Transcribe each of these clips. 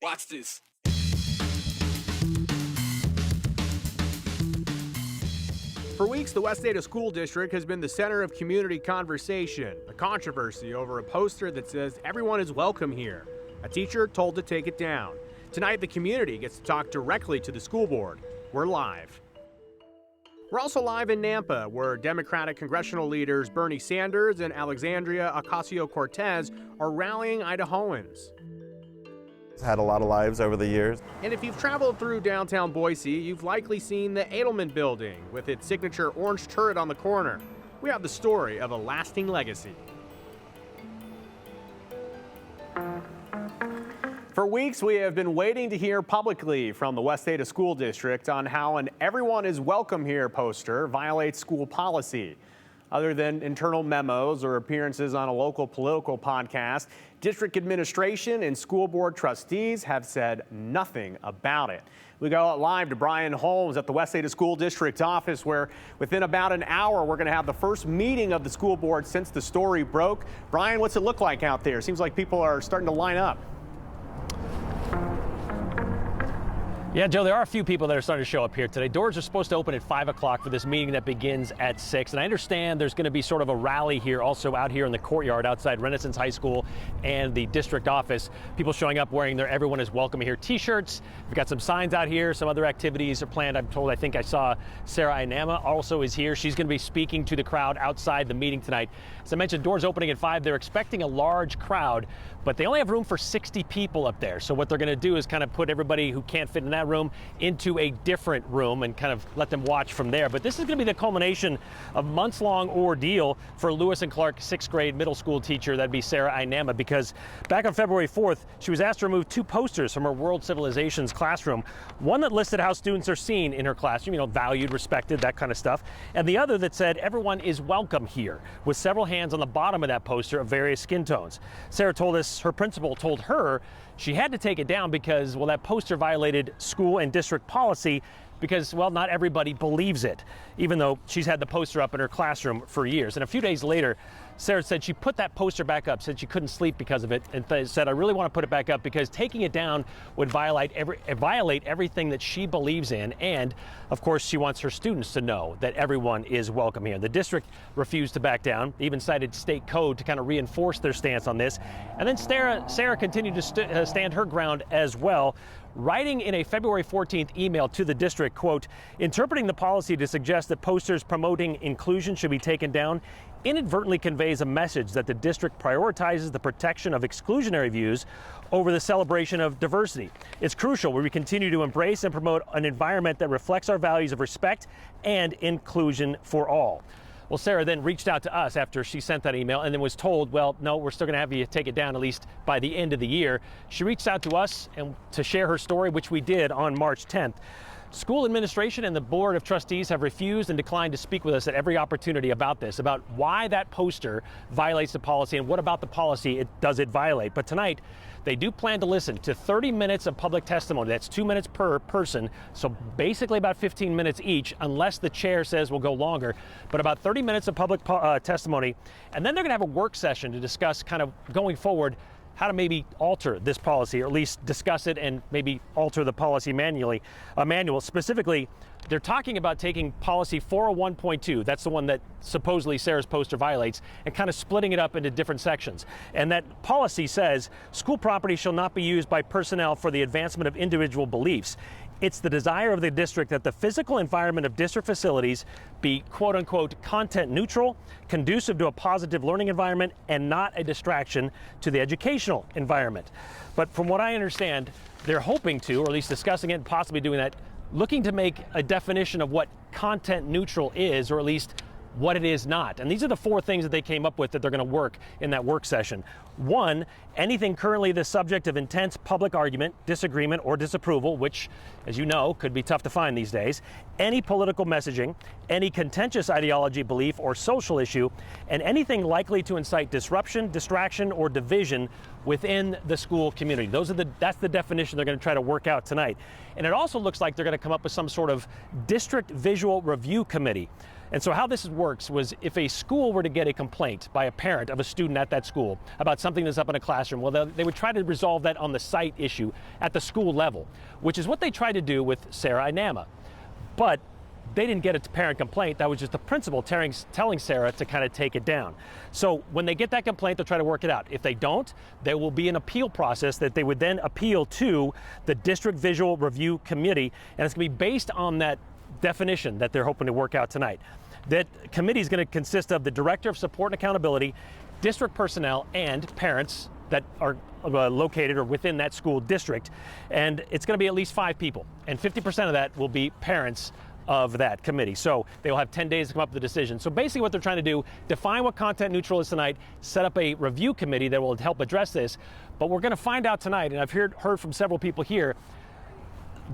Watch this. For weeks, the West Ada School District has been the center of community conversation, a controversy over a poster that says everyone is welcome here. A teacher told to take it down. Tonight, the community gets to talk directly to the school board. We're live. We're also live in Nampa, where Democratic congressional leaders Bernie Sanders and Alexandria Ocasio-Cortez are rallying Idahoans. Had a lot of lives over the years. And if you've traveled through downtown Boise, you've likely seen the Adelmann building with its signature orange turret on the corner. We have the story of a lasting legacy. For weeks, we have been waiting to hear publicly from the West Ada School District on how an "Everyone is Welcome Here" poster violates school policy. Other than internal memos or appearances on a local political podcast, district administration and school board trustees have said nothing about it. We go out live to Brian Holmes at the West Ada School District office, where within about an hour we're going to have the first meeting of the school board since the story broke. Brian, what's it look like out there? Seems like people are starting to line up. Yeah, Joe, there are a few people that are starting to show up here today. Doors are supposed to open at 5 o'clock for this meeting that begins at 6. And I understand there's going to be sort of a rally here also out here in the courtyard outside Renaissance High School and the district office. People showing up wearing their "Everyone is Welcome Here" t-shirts. We've got some signs out here. Some other activities are planned. I'm told, I think I saw Sanders Aodhama also is here. She's going to be speaking to the crowd outside the meeting tonight. As I mentioned, doors opening at 5. They're expecting a large crowd, but they only have room for 60 people up there. So what they're going to do is kind of put everybody who can't fit in that room into a different room and kind of let them watch from there. But this is going to be the culmination of months-long ordeal for Lewis and Clark 6th grade middle school teacher, that'd be Sanders Aodhama, because back on February 4th, she was asked to remove 2 posters from her World Civilizations classroom. One that listed how students are seen in her classroom, valued, respected, that kind of stuff. And the other that said, "Everyone is welcome here," with several hands on the bottom of that poster of various skin tones. Sarah told us her principal told her she had to take it down because, well, that poster violated school and district policy because, well, not everybody believes it, even though she's had the poster up in her classroom for years. And a few days later, Sarah said she put that poster back up, said she couldn't sleep because of it, and said, "I really want to put it back up because taking it down would violate everything that she believes in." And, of course, she wants her students to know that everyone is welcome here. The district refused to back down, even cited state code to kind of reinforce their stance on this. And then Sarah continued to stand her ground as well, writing in a February 14th email to the district, quote, "Interpreting the policy to suggest that posters promoting inclusion should be taken down inadvertently conveys a message that the district prioritizes the protection of exclusionary views over the celebration of diversity. It's crucial where we continue to embrace and promote an environment that reflects our values of respect and inclusion for all." Well, Sarah then reached out to us after she sent that email and then was told, well, no, we're still going to have you take it down at least by the end of the year. She reached out to us and to share her story, which we did on March 10th. School administration and the board of trustees have refused and declined to speak with us at every opportunity about this, about why that poster violates the policy and what about the policy does it violate. But tonight, they do plan to listen to 30 minutes of public testimony. That's 2 minutes per person, so basically about 15 minutes each, unless the chair says we'll go longer, but about 30 minutes of public testimony. And then they're going to have a work session to discuss kind of going forward how to maybe alter this policy, or at least discuss it and maybe alter the policy manual. Specifically, they're talking about taking policy 401.2, that's the one that supposedly Sarah's poster violates, and kind of splitting it up into different sections. And that policy says, school property shall not be used by personnel for the advancement of individual beliefs. It's the desire of the district that the physical environment of district facilities be, quote unquote, content neutral, conducive to a positive learning environment, and not a distraction to the educational environment. But from what I understand, they're hoping to, or at least discussing it and possibly doing that, looking to make a definition of what content neutral is, or at least what it is not. And these are the 4 things that they came up with that they're going to work in that work session. 1, anything currently the subject of intense public argument, disagreement, or disapproval, which, as you know, could be tough to find these days, any political messaging, any contentious ideology, belief, or social issue, and anything likely to incite disruption, distraction, or division within the school community. That's the definition they're going to try to work out tonight. And it also looks like they're going to come up with some sort of district visual review committee. And so how this works was if a school were to get a complaint by a parent of a student at that school about something that's up in a classroom, well, they would try to resolve that on the site issue at the school level, which is what they tried to do with Sarah Adelmann. But they didn't get a parent complaint. That was just the principal telling Sarah to kind of take it down. So when they get that complaint, they'll try to work it out. If they don't, there will be an appeal process that they would then appeal to the District Visual Review Committee, and it's going to be based on that definition that they're hoping to work out tonight. That committee is going to consist of the Director of Support and Accountability, district personnel, and parents that are located or within that school district. And it's going to be at least 5 people, and 50% of that will be parents of that committee. So they will have 10 days to come up with a decision. So basically what they're trying to do, define what content neutral is tonight, set up a review committee that will help address this. But we're going to find out tonight, and I've heard from several people here,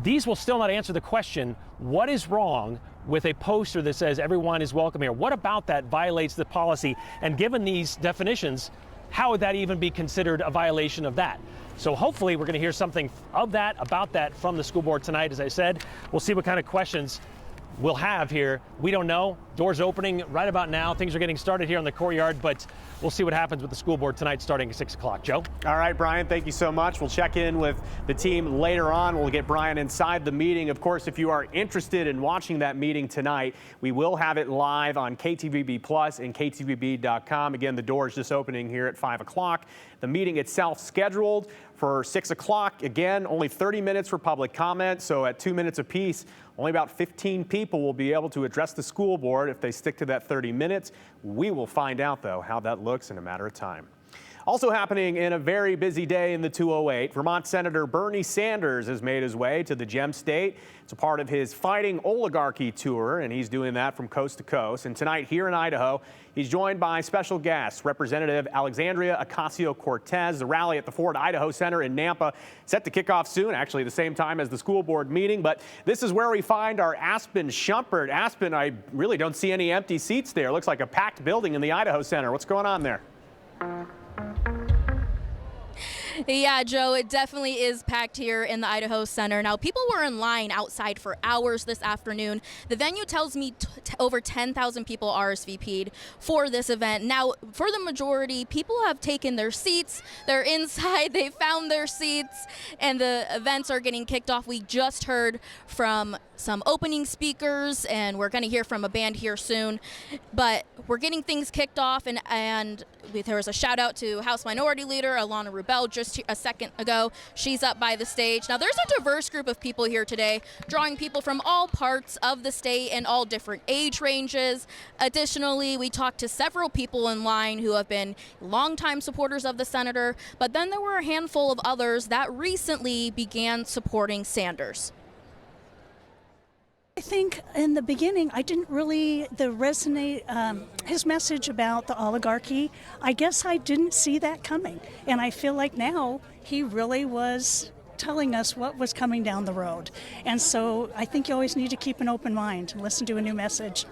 these will still not answer the question, what is wrong with a poster that says everyone is welcome here? What about that violates the policy? And given these definitions, how would that even be considered a violation of that? So hopefully we're going to hear something about that from the school board tonight. As I said, we'll see what kind of questions we'll have here. We don't know. Doors opening right about now. Things are getting started here in the courtyard, but we'll see what happens with the school board tonight starting at 6 o'clock. Joe? All right, Brian, thank you so much. We'll check in with the team later on. We'll get Brian inside the meeting. Of course, if you are interested in watching that meeting tonight, we will have it live on KTVB Plus and KTVB.com. Again, the door is just opening here at 5 o'clock. The meeting itself scheduled for 6 o'clock. Again, only 30 minutes for public comment, so at 2 minutes apiece, only about 15 people will be able to address the school board if they stick to that 30 minutes. We will find out, though, how that looks in a matter of time. Also happening in a very busy day in the 208, Vermont Senator Bernie Sanders has made his way to the Gem State. It's a part of his Fighting Oligarchy tour, and he's doing that from coast to coast. And tonight here in Idaho, he's joined by special guests, Representative Alexandria Ocasio-Cortez. The rally at the Ford Idaho Center in Nampa set to kick off soon, actually the same time as the school board meeting. But this is where we find our Aspen Shumpert. Aspen, I really don't see any empty seats there. Looks like a packed building in the Idaho Center. What's going on there? Yeah, Joe, it definitely is packed here in the Idaho Center. Now, people were in line outside for hours this afternoon. The venue tells me over 10,000 people RSVP'd for this event. Now, for the majority, people have taken their seats. They're inside. They found their seats, and the events are getting kicked off. We just heard from some opening speakers, and we're going to hear from a band here soon. But we're getting things kicked off, and there was a shout out to House Minority Leader Alana Rubel just a second ago. She's up by the stage. Now, there's a diverse group of people here today, drawing people from all parts of the state and all different age ranges. Additionally, we talked to several people in line who have been longtime supporters of the senator, but then there were a handful of others that recently began supporting Sanders. I think in the beginning, I didn't really resonate his message about the oligarchy. I guess I didn't see that coming. And I feel like now he really was telling us what was coming down the road. And so I think you always need to keep an open mind and listen to a new message.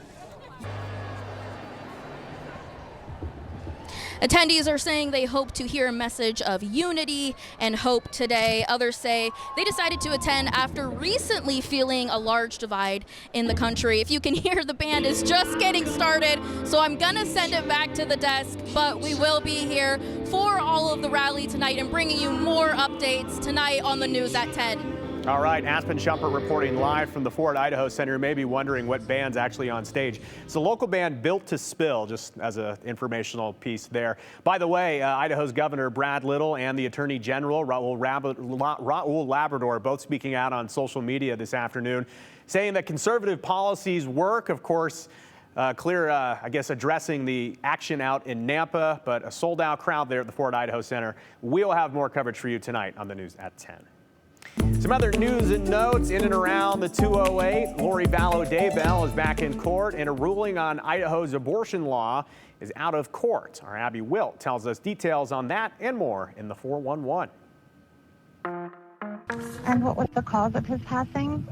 Attendees are saying they hope to hear a message of unity and hope today. Others say they decided to attend after recently feeling a large divide in the country. If you can hear, the band is just getting started, so I'm gonna send it back to the desk, but we will be here for all of the rally tonight and bringing you more updates tonight on the news at 10. All right, Aspen Shumpert reporting live from the Ford Idaho Center. You may be wondering what band's actually on stage. It's a local band Built to Spill, just as an informational piece there. By the way, Idaho's Governor Brad Little and the Attorney General Raul Labrador both speaking out on social media this afternoon, saying that conservative policies work. Of course, addressing the action out in Nampa, but a sold-out crowd there at the Ford Idaho Center. We'll have more coverage for you tonight on the news at 10. Some other news and notes in and around the 208. Lori Vallow Daybell is back in court, and a ruling on Idaho's abortion law is out of court. Our Abby Wilt tells us details on that and more in the 411. And what was the cause of his passing?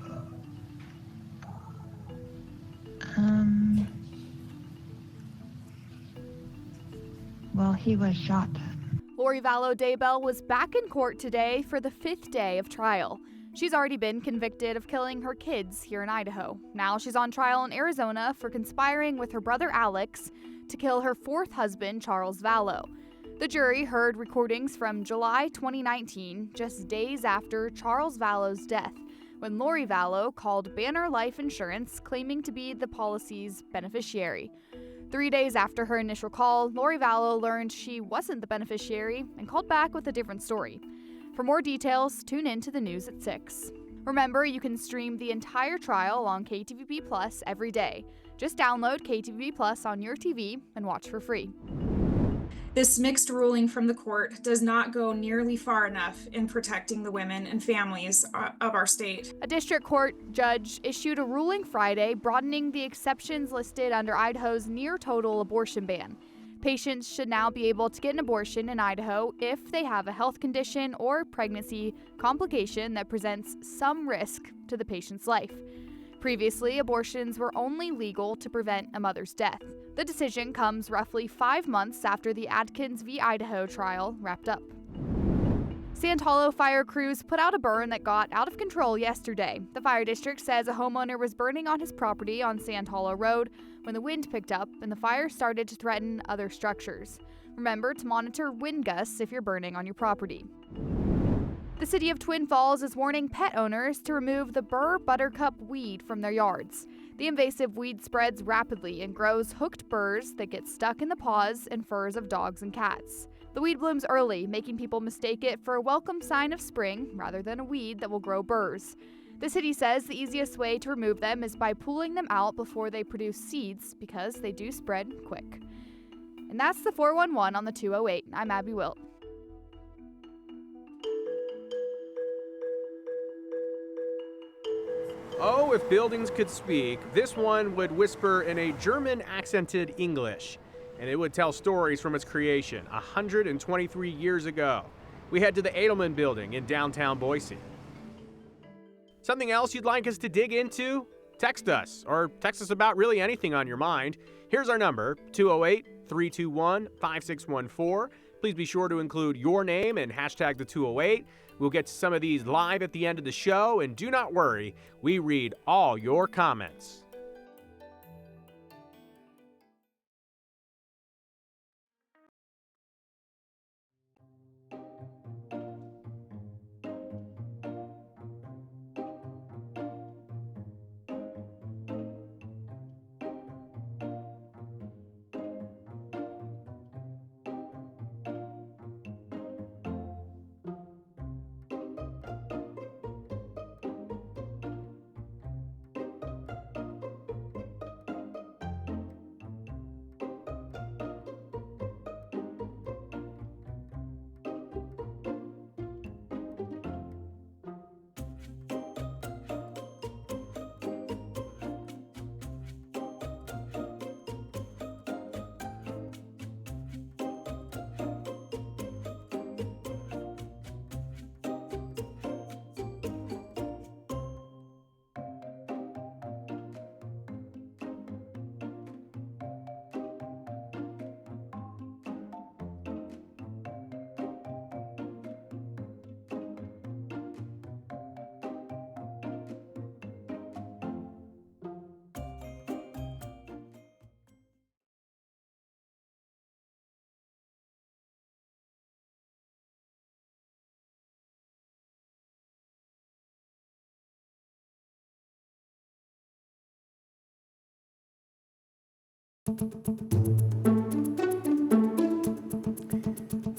Well, he was shot. Lori Vallow Daybell was back in court today for the 5th day of trial. She's already been convicted of killing her kids here in Idaho. Now she's on trial in Arizona for conspiring with her brother Alex to kill her fourth husband, Charles Vallow. The jury heard recordings from July 2019, just days after Charles Vallow's death, when Lori Vallow called Banner Life Insurance, claiming to be the policy's beneficiary. 3 days after her initial call, Lori Vallow learned she wasn't the beneficiary and called back with a different story. For more details, tune in to the news at 6. Remember, you can stream the entire trial on KTVB Plus every day. Just download KTVB Plus on your TV and watch for free. This mixed ruling from the court does not go nearly far enough in protecting the women and families of our state. A district court judge issued a ruling Friday broadening the exceptions listed under Idaho's near-total abortion ban. Patients should now be able to get an abortion in Idaho if they have a health condition or pregnancy complication that presents some risk to the patient's life. Previously, abortions were only legal to prevent a mother's death. The decision comes roughly 5 months after the Adkins v. Idaho trial wrapped up. Sand Hollow fire crews put out a burn that got out of control yesterday. The fire district says a homeowner was burning on his property on Sand Hollow Road when the wind picked up and the fire started to threaten other structures. Remember to monitor wind gusts if you're burning on your property. The city of Twin Falls is warning pet owners to remove the burr buttercup weed from their yards. The invasive weed spreads rapidly and grows hooked burrs that get stuck in the paws and furs of dogs and cats. The weed blooms early, making people mistake it for a welcome sign of spring rather than a weed that will grow burrs. The city says the easiest way to remove them is by pulling them out before they produce seeds because they do spread quick. And that's the 411 on the 208. I'm Abby Wilt. Oh, if buildings could speak, this one would whisper in a German-accented English, and it would tell stories from its creation 123 years ago. We head to the Adelmann building in downtown Boise. Something else you'd like us to dig into? Text us, or text us about really anything on your mind. Here's our number, 208-321-5614. Please be sure to include your name and hashtag the 208. We'll get to some of these live at the end of the show, and do not worry, we read all your comments.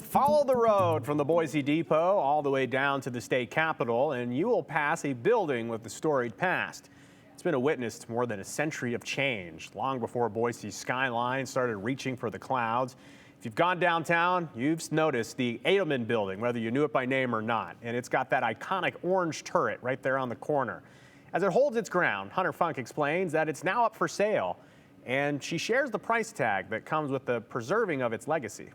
Follow the road from the Boise Depot all the way down to the state capitol, and you will pass a building with a storied past. It's been a witness to more than a century of change, long before Boise's skyline started reaching for the clouds. If you've gone downtown, you've noticed the Adelmann building, whether you knew it by name or not, and it's got that iconic orange turret right there on the corner. As it holds its ground, Hunter Funk explains that it's now up for sale, and she shares the price tag that comes with the preserving of its legacy.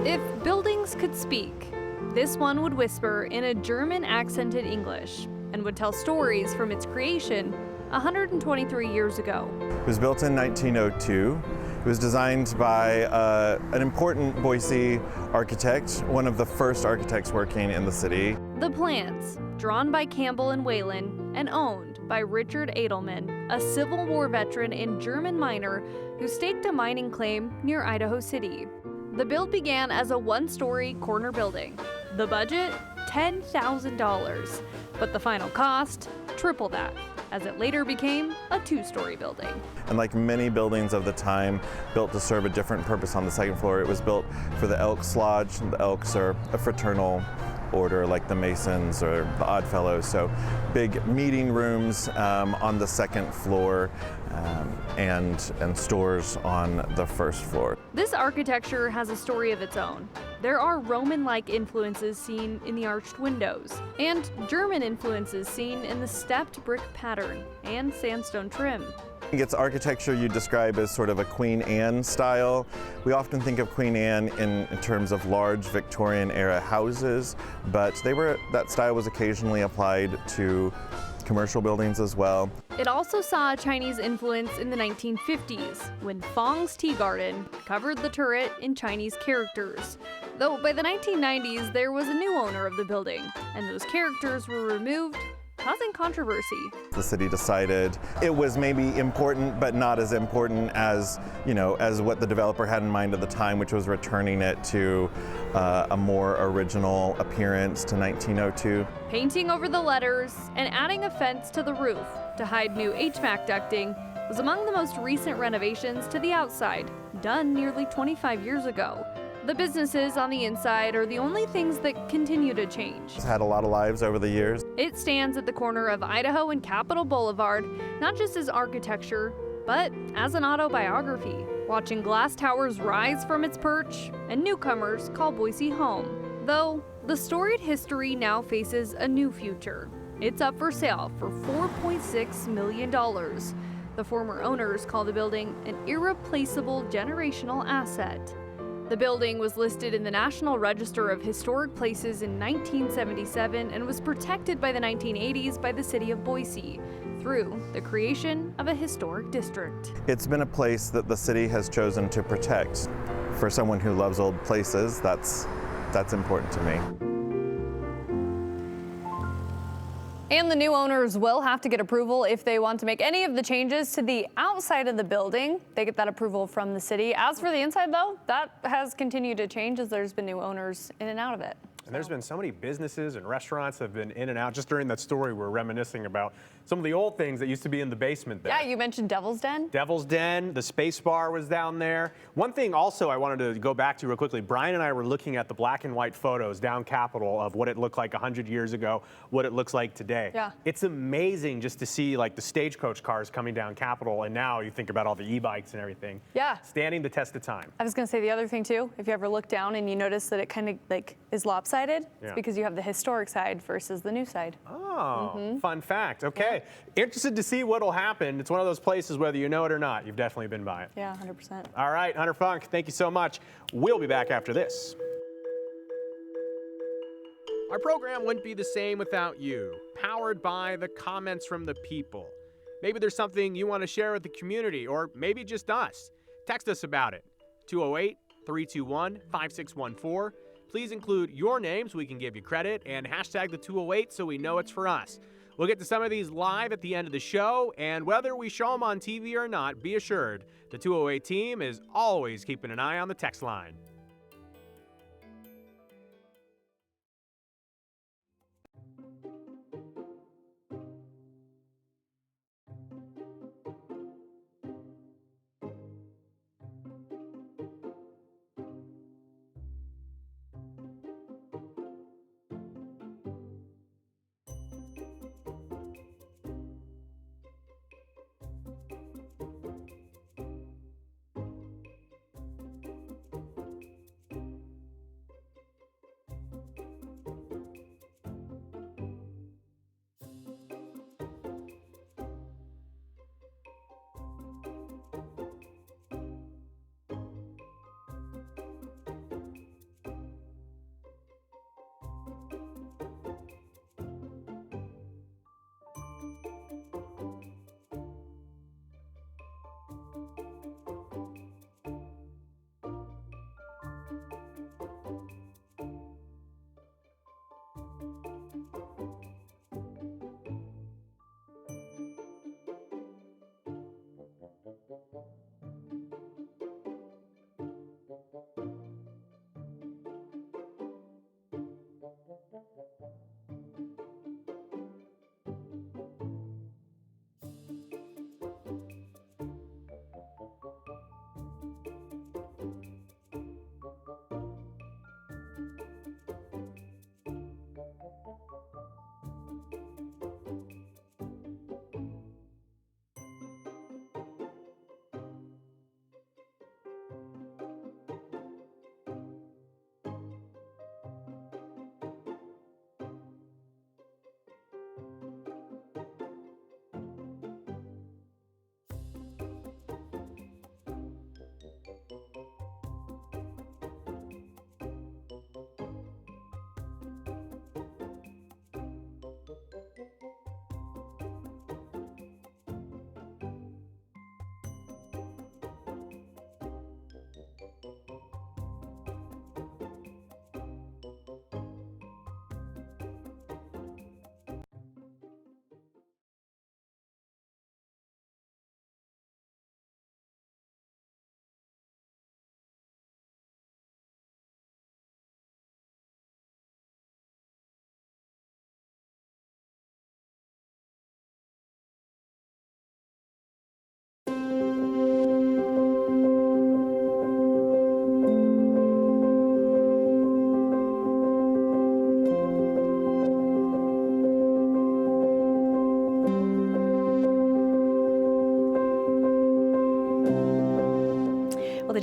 If buildings could speak, this one would whisper in a German-accented English and would tell stories from its creation 123 years ago. It was built in 1902. It was designed by an important Boise architect, one of the first architects working in the city. The plans, drawn by Campbell and Whalen and owned by Richard Adelmann, a Civil War veteran and German miner who staked a mining claim near Idaho City. The build began as a one-story corner building. The budget, $10,000, but the final cost, triple that, as it later became a two-story building. And like many buildings of the time, built to serve a different purpose on the second floor, it was built for the Elks Lodge. The Elks are a fraternal order like the Masons or the Oddfellows, so big meeting rooms on the second floor and stores on the first floor. This architecture has a story of its own. There are Roman-like influences seen in the arched windows, and German influences seen in the stepped brick pattern and sandstone trim. It's architecture you describe as sort of a Queen Anne style. We often think of Queen Anne in terms of large Victorian era houses, but that style was occasionally applied to commercial buildings as well. It also saw a Chinese influence in the 1950s when Fong's Tea Garden covered the turret in Chinese characters. Though by the 1990s there was a new owner of the building, and those characters were removed, causing controversy. The city decided it was maybe important, but not as important as, as what the developer had in mind at the time, which was returning it to a more original appearance to 1902. Painting over the letters and adding a fence to the roof to hide new HVAC ducting was among the most recent renovations to the outside, done nearly 25 years ago. The businesses on the inside are the only things that continue to change. It's had a lot of lives over the years. It stands at the corner of Idaho and Capitol Boulevard, not just as architecture, but as an autobiography, watching glass towers rise from its perch and newcomers call Boise home. Though, the storied history now faces a new future. It's up for sale for $4.6 million. The former owners call the building an irreplaceable generational asset. The building was listed in the National Register of Historic Places in 1977 and was protected by the 1980s by the city of Boise through the creation of a historic district. It's been a place that the city has chosen to protect. For someone who loves old places, that's important to me. And the new owners will have to get approval if they want to make any of the changes to the outside of the building. They get that approval from the city. As for the inside, though, that has continued to change as there's been new owners in and out of it. And there's been so many businesses and restaurants that have been in and out. Just during that story, we're reminiscing about some of the old things that used to be in the basement there. Yeah, you mentioned Devil's Den. Devil's Den, the Space Bar was down there. One thing also I wanted to go back to real quickly, Brian and I were looking at the black and white photos down Capitol of what it looked like 100 years ago, what it looks like today. Yeah. It's amazing just to see like the stagecoach cars coming down Capitol, and now you think about all the e-bikes and everything. Yeah. Standing the test of time. I was going to say the other thing, too, if you ever look down and you notice that it kind of like is lopsided, it's because you have the historic side versus the new side. Oh, fun fact. Okay. Interested to see what'll happen. It's one of those places, whether you know it or not, you've definitely been by it. Yeah, 100%. All right, Hunter Funk, thank you so much. We'll be back after this. Our program wouldn't be the same without you. Powered by the comments from the people. Maybe there's something you want to share with the community, or maybe just us. Text us about it. 208-321-5614. Please include your name so we can give you credit, and hashtag the 208 so we know it's for us. We'll get to some of these live at the end of the show, and whether we show them on TV or not, be assured the 208 team is always keeping an eye on the text line.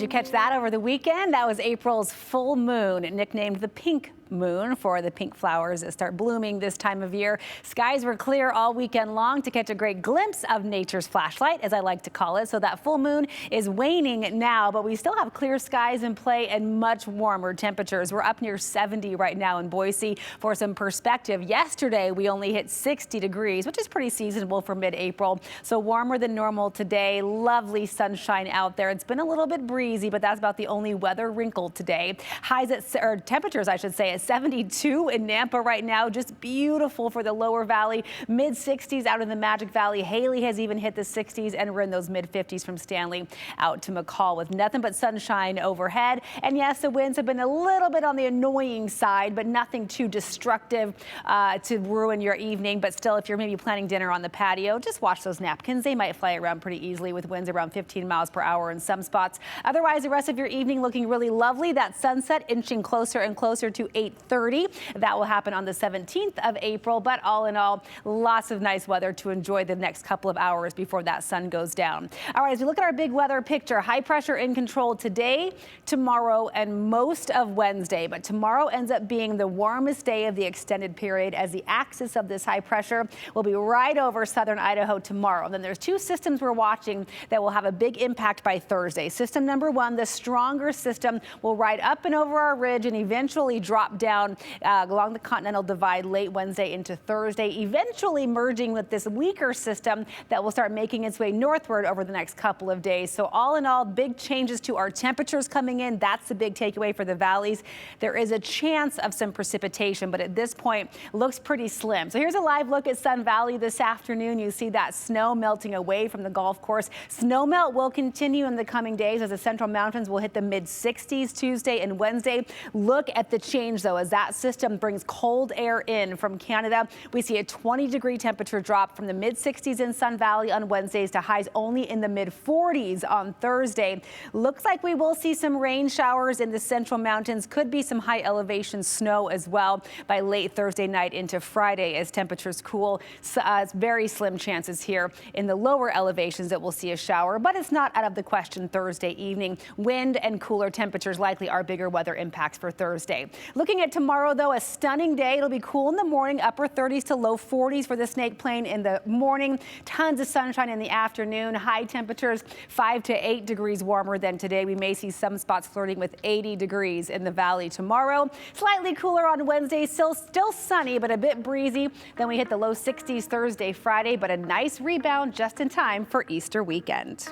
you catch that over the weekend? That was April's full moon, nicknamed the pink moon for the pink flowers that start blooming this time of year. Skies were clear all weekend long to catch a great glimpse of nature's flashlight, as I like to call it. So that full moon is waning now, but we still have clear skies in play and much warmer temperatures. We're up near 70 right now in Boise. For some perspective, yesterday we only hit 60 degrees, which is pretty seasonable for mid-April. So warmer than normal today. Lovely sunshine out there. It's been a little bit breezy, but that's about the only weather wrinkle today. Highs or temperatures, I should say, at 72 in Nampa right now. Just beautiful for the lower valley. Mid 60s out in the Magic Valley. Haley has even hit the 60s, and we're in those mid 50s from Stanley out to McCall with nothing but sunshine overhead. And yes, the winds have been a little bit on the annoying side, but nothing too destructive to ruin your evening. But still, if you're maybe planning dinner on the patio, just watch those napkins. They might fly around pretty easily with winds around 15 miles per hour in some spots. Otherwise, the rest of your evening looking really lovely. That sunset inching closer and closer to 8:30. That will happen on the 17th of April. But all in all, lots of nice weather to enjoy the next couple of hours before that sun goes down. All right, as we look at our big weather picture, high pressure in control today, tomorrow, and most of Wednesday. But tomorrow ends up being the warmest day of the extended period, as the axis of this high pressure will be right over southern Idaho tomorrow. And then there's two systems we're watching that will have a big impact by Thursday. System number one, the stronger system, will ride up and over our ridge and eventually drop down along the Continental Divide late Wednesday into Thursday, eventually merging with this weaker system that will start making its way northward over the next couple of days. So all in all, big changes to our temperatures coming in. That's the big takeaway for the valleys. There is a chance of some precipitation, but at this point looks pretty slim. So here's a live look at Sun Valley this afternoon. You see that snow melting away from the golf course. Snowmelt will continue in the coming days as the Central Mountains will hit the mid 60s Tuesday and Wednesday. Look at the change though, as that system brings cold air in from Canada. We see a 20-degree temperature drop from the mid 60s in Sun Valley on Wednesdays to highs only in the mid 40s on Thursday. Looks like we will see some rain showers in the Central Mountains. Could be some high elevation snow as well by late Thursday night into Friday as temperatures cool. Very slim chances here in the lower elevations that we'll see a shower, but it's not out of the question Thursday evening. Wind and cooler temperatures likely are bigger weather impacts for Thursday. Looking at tomorrow, though, a stunning day. It'll be cool in the morning, upper 30s to low 40s for the Snake Plain in the morning. Tons of sunshine in the afternoon. High temperatures 5 to 8 degrees warmer than today. We may see some spots flirting with 80 degrees in the valley tomorrow. Slightly cooler on Wednesday, still sunny, but a bit breezy. Then we hit the low 60s Thursday, Friday, but a nice rebound just in time for Easter weekend.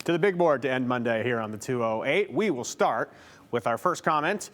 To the big board to end Monday here on the 208. We will start with our first comment.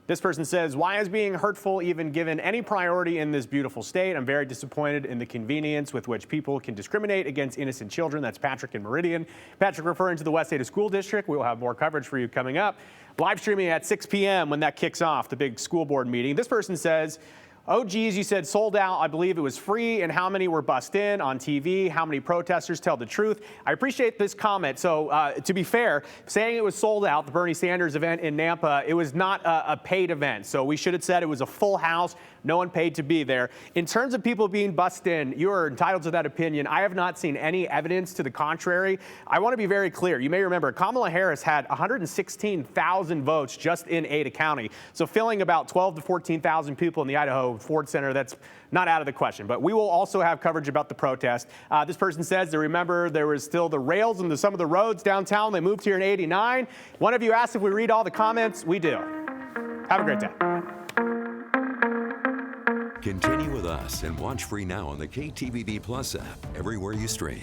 This person says, why is being hurtful even given any priority in this beautiful state? I'm very disappointed in the convenience with which people can discriminate against innocent children. That's Patrick in Meridian. Patrick referring to the West Ada School District. We will have more coverage for you coming up. Live streaming at 6 p.m. when that kicks off, the big school board meeting. This person says, oh, geez, you said sold out. I believe it was free. And how many were bussed in on TV? How many protesters tell the truth? I appreciate this comment. So to be fair, saying it was sold out, the Bernie Sanders event in Nampa, it was not a paid event. So we should have said it was a full house. No one paid to be there. In terms of people being bussed in, you are entitled to that opinion. I have not seen any evidence to the contrary. I want to be very clear. You may remember Kamala Harris had 116,000 votes just in Ada County. So filling about 12 to 14,000 people in the Idaho Ford Center, that's not out of the question. But we will also have coverage about the protest. This person says they remember there was still the rails in some of the roads downtown. They moved here in '89. One of you asked if we read all the comments. We do. Have a great day. Continue with us and watch free now on the KTVB Plus app everywhere you stream.